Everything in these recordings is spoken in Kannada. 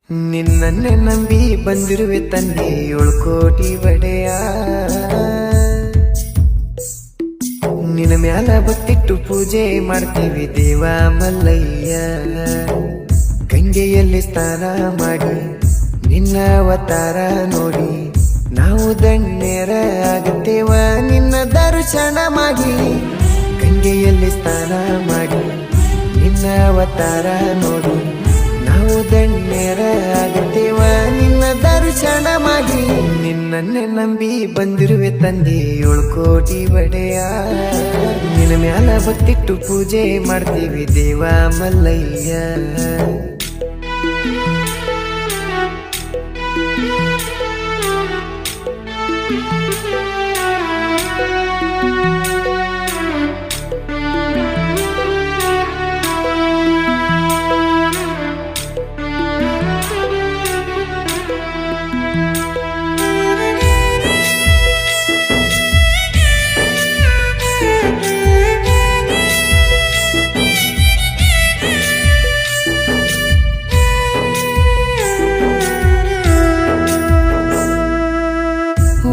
ನಿನ್ನನ್ನೇ ನಂಬಿ ಬಂದಿರುವೆ ತಂದೆ 7 ಕೋಟಿ ಒಡೆಯ. ನಿನ್ನ ಮ್ಯಾಲ ಬತ್ತಿಟ್ಟು ಪೂಜೆ ಮಾಡ್ತೀವಿ ದೇವ ಮಲ್ಲಯ್ಯ. ಗಂಗೆಯಲ್ಲಿ ಸ್ನಾನ ಮಾಡಿ ನಿನ್ನ ಅವತಾರ ನೋಡಿ ನಾವು ಧನ್ಯರ ಆಗುತ್ತೇವ ನಿನ್ನ ದರ್ಶನ ಮಾಡಿ. ಗಂಗೆಯಲ್ಲಿ ಸ್ನಾನ ಮಾಡಿ ನಿನ್ನ ಅವತಾರ ನೋಡಿ ನಾವು ಧನ್ಯರ ಆಗುತ್ತೇವ ನಿನ್ನ ದರ್ಶನ ಮಾಡಿ. ನಿನ್ನನ್ನೇ ನಂಬಿ ಬಂದಿರುವೆ ತಂದೆ 7 ಕೋಟಿ ಒಡೆಯ. ನಿನ್ನ ಮ್ಯಾಲ ಬತ್ತಿಟ್ಟು ಪೂಜೆ ಮಾಡ್ತೀವಿ ದೇವ ಮಲ್ಲಯ್ಯ.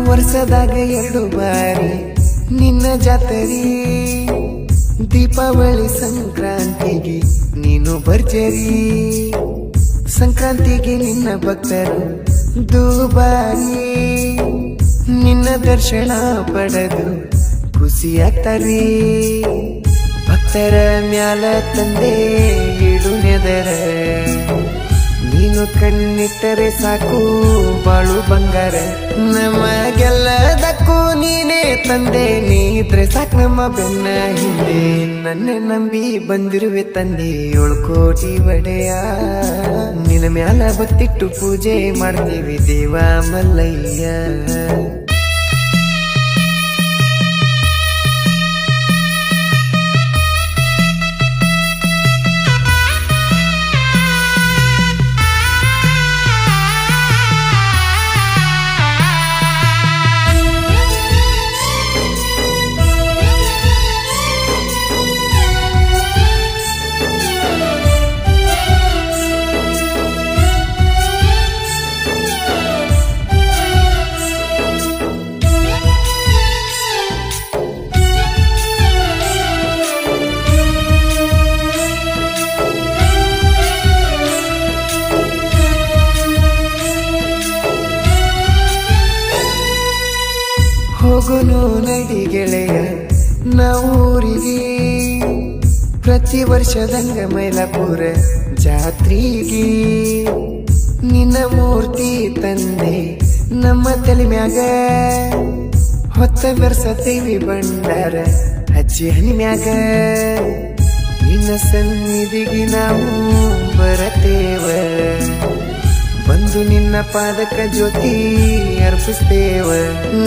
ವರ್ಷದಾಗ 2 ಬಾರಿ ನಿನ್ನ ಜಾತರಿ, ದೀಪಾವಳಿ ಸಂಕ್ರಾಂತಿಗೆ ನೀನು ಭರ್ಜರಿ. ಸಂಕ್ರಾಂತಿಗೆ ನಿನ್ನ ಭಕ್ತರು ದುಬಾರಿ, ನಿನ್ನ ದರ್ಶನ ಪಡೆದು ಖುಷಿಯಾಗ್ತಾರಿ. ಭಕ್ತರ ಮ್ಯಾಲ ತಂದೆ ಇಡು ನೆದರ, ನೀನು ಕಣ್ಣಿಟ್ಟರೆ ಸಾಕು ಬಾಳು ಬಂಗಾರ. ನಮಗೆಲ್ಲದಕ್ಕೂ ನೀನೇ ತಂದೆ, ನೀ ಇದ್ರೆ ಸಾಕು ನಮ್ಮ ಬೆನ್ನ ಹಿಂದೆ. ನನ್ನೇ ನಂಬಿ ಬಂದಿರುವೆ ತಂದೆ 7 ಕೋಟಿ ಒಡೆಯ. ನಿನ್ನ ಮ್ಯಾಲ ಬತ್ತಿಟ್ಟು ಪೂಜೆ ಮಾಡ್ತೀವಿ ದೇವ ಮಲ್ಲಯ್ಯ. ಹೋಗುನು ನಡಿ ಗೆಳೆಯ ನಾವೂರಿಗೆ, ಪ್ರತಿ ವರ್ಷದಂಗ ಮೈಲಾಪುರ ಜಾತ್ರೆಗೆ. ನಿನ್ನ ಮೂರ್ತಿ ತಂದೆ ನಮ್ಮ ತಲೆ ಮ್ಯಾಗ, ಹೊತ್ತ ಬೆರ್ಸತೇವಿ ಬಂಡಾರ ಅಜ್ಜಿ ಹನಿ ಮ್ಯಾಗ. ನಿನ್ನ ಸನ್ನಿಧಿಗೆ ನಾವು ಬರತೇವ, ಬಂದು ನಿನ್ನ ಪಾದಕ ಜ್ಯೋತಿ ಅರ್ಪಿಸ್ತೇವ.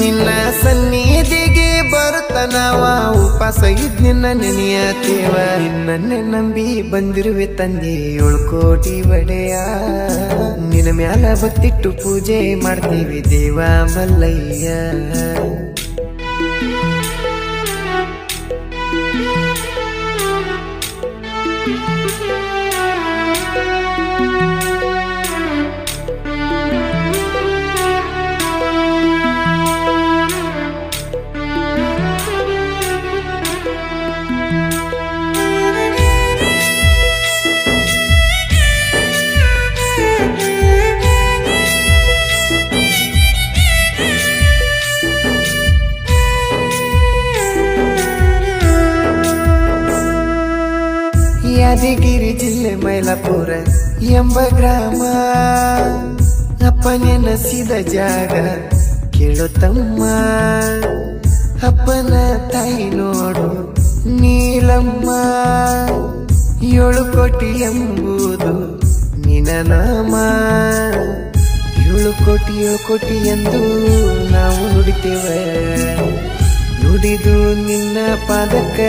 ನಿನ್ನ ಸನ್ನಿಧಿಗೆ ಬರುತ್ತ ನಾವ ಉಪವಾಸ ಇದ್ ನಿನ್ನ ನೆನೆಯತೇವ. ನಿನ್ನನ್ನೇ ನಂಬಿ ಬಂದಿರುವೆ ತಂದೆ 7 ಕೋಟಿ ಒಡೆಯ. ನಿನ್ನ ಮ್ಯಾಲ ಬತ್ತಿಟ್ಟು ಪೂಜೆ ಮಾಡ್ತೀವಿ ದೇವ ಮಲ್ಲಯ್ಯ. ಯಾದಗಿರಿ ಜಿಲ್ಲೆ ಮೈಲಾಪುರ ಎಂಬ ಗ್ರಾಮ, ಅಪ್ಪ ನೆನಸಿದ ಜಾಗ ಕೇಳುತ್ತಮ್ಮ. ಅಪ್ಪನ ತಾಯಿ ನೋಡು ನೀಲಮ್ಮ, 7 ಕೋಟಿ ಎಂಬುದು ನಿನ್ನ ನಾಮ. 7 ಕೋಟಿ ಎಂದು ನಾವು ನುಡಿತೇವೆ, ನುಡಿದು ನಿನ್ನ ಪಾದಕ್ಕ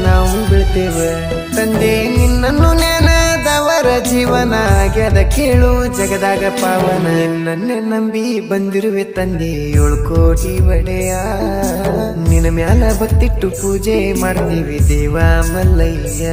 ನಾವು ಬೀಳ್ತೇವೆ. ತಂದೆ ನಿನ್ನನ್ನು ನೆನೆದವರ ಜೀವನ ಆಗ್ಯದ ಕೇಳು ಜಗದಾಗ ಪಾವನ. ನನ್ನೇ ನಂಬಿ ಬಂದಿರುವೆ ತಂದೆ 7 ಕೋಟಿ ಒಡೆಯ. ನಿನ್ನ ಮ್ಯಾಲ ಬತ್ತಿಟ್ಟು ಪೂಜೆ ಮಾಡ್ತೀವಿ ದೇವ ಮಲ್ಲಯ್ಯ.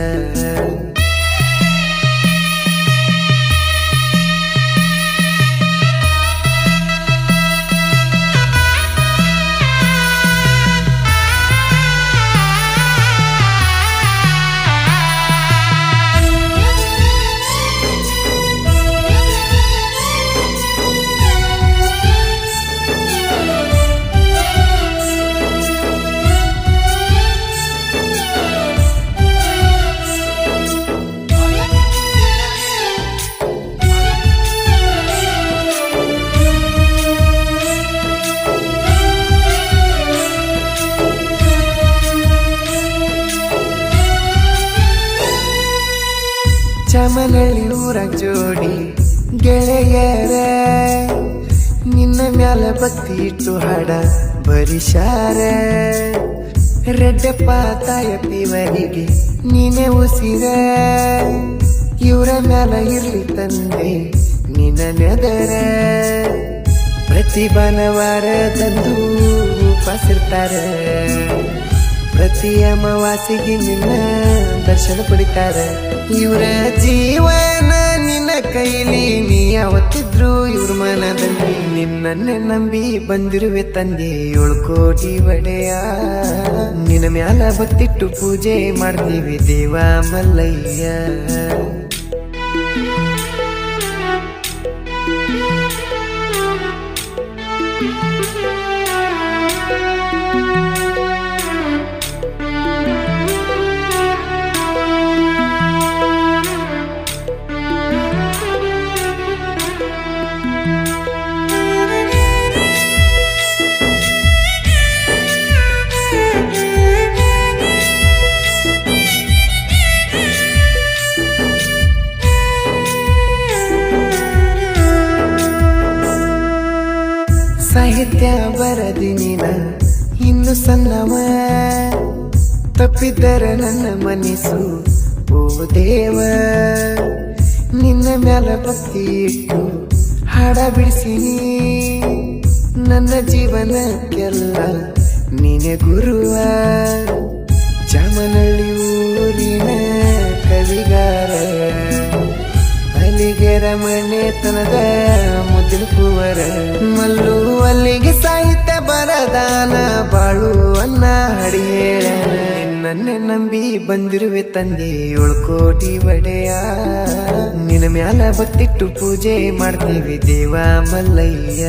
ಚಾಮನಹಳ್ಳಿ ಊರಾಗ ಜೋಡಿ ಗೆಳೆಯರ ನಿನ್ನ ಮ್ಯಾಲ ಭಕ್ತಿ ಇಟ್ಟು ಹಾಡ ಬರಿಶಾರ ರೆಡ್ಡಪ್ಪ ತಾಯ ಪಿವರಿಗೆ ನೀನೆ ಉಸಿರ ಇವರ ಮ್ಯಾಲ ಇರ್ಲಿ ತಂದೆ ನಿನ್ನ ನೆದರ ಪ್ರತಿ ಭಾನುವಾರ ತಂದು ಉಪವಾಸಿರ್ತಾರ ಪ್ರತಿ ಅಮಾವಾಸ್ಯೆಗೆ ನಿನ್ನ ದರ್ಶನ ಪಡಿತಾರ ಇವರ ಜೀವನ ನಿನ್ನ ಕೈಲಿ ನೀ ಯಾವತ್ತಿದ್ರು ಇವ್ರ ಮನದಲ್ಲಿ ನಿನ್ನನ್ನೇ ನಂಬಿ ಬಂದಿರುವೆ ತಂದೆ 7 ಕೋಟಿ ಒಡೆಯ ನಿನ್ನ ಮ್ಯಾಲ ಭಕ್ತಿಟ್ಟು ಪೂಜೆ ಮಾಡ್ತೀವಿ ದೇವ ಮಲ್ಲಯ್ಯ ಸಾಹಿತ್ಯ ಬರದಿ ನೀನ ಇನ್ನು ಸಣ್ಣವ ತಪ್ಪಿದ್ದರ ನನ್ನ ಮನಸ್ಸು ಓ ದೇವ ನಿನ್ನ ಮ್ಯಾಲ ಭಕ್ತಿ ಇಟ್ಟು ಹಾಡ ಬಿಡಿಸಿನಿ ನನ್ನ ಜೀವನಕ್ಕೆಲ್ಲ ನೀನೆ ಗುರುವ ಚಾಮನಹಳ್ಳಿ ಊರಿನ ಕವಿಗಾರ ಅಲ್ಲಿಗೆರ ಮನೆತನದ ಮುದ್ದಿನ ಕುವರ ಮಲ್ಲು ಅಲ್ಲಿಗೆ ಸಾಹಿತ್ಯ ಬರದಾನ ಬಾಳು ಅನ್ನ ಹಡಿ ಹೇಳನ ನಿನ್ನನ್ನೇ ನಂಬಿ ಬಂದಿರುವೆ ತಂದೆ 7 ಕೋಟಿ ಒಡೆಯ ನಿನ್ನ ಮ್ಯಾಲ ಭಕ್ತಿಟ್ಟು ಪೂಜೆ ಮಾಡ್ತೀವಿ ದೇವ ಮಲ್ಲಯ್ಯ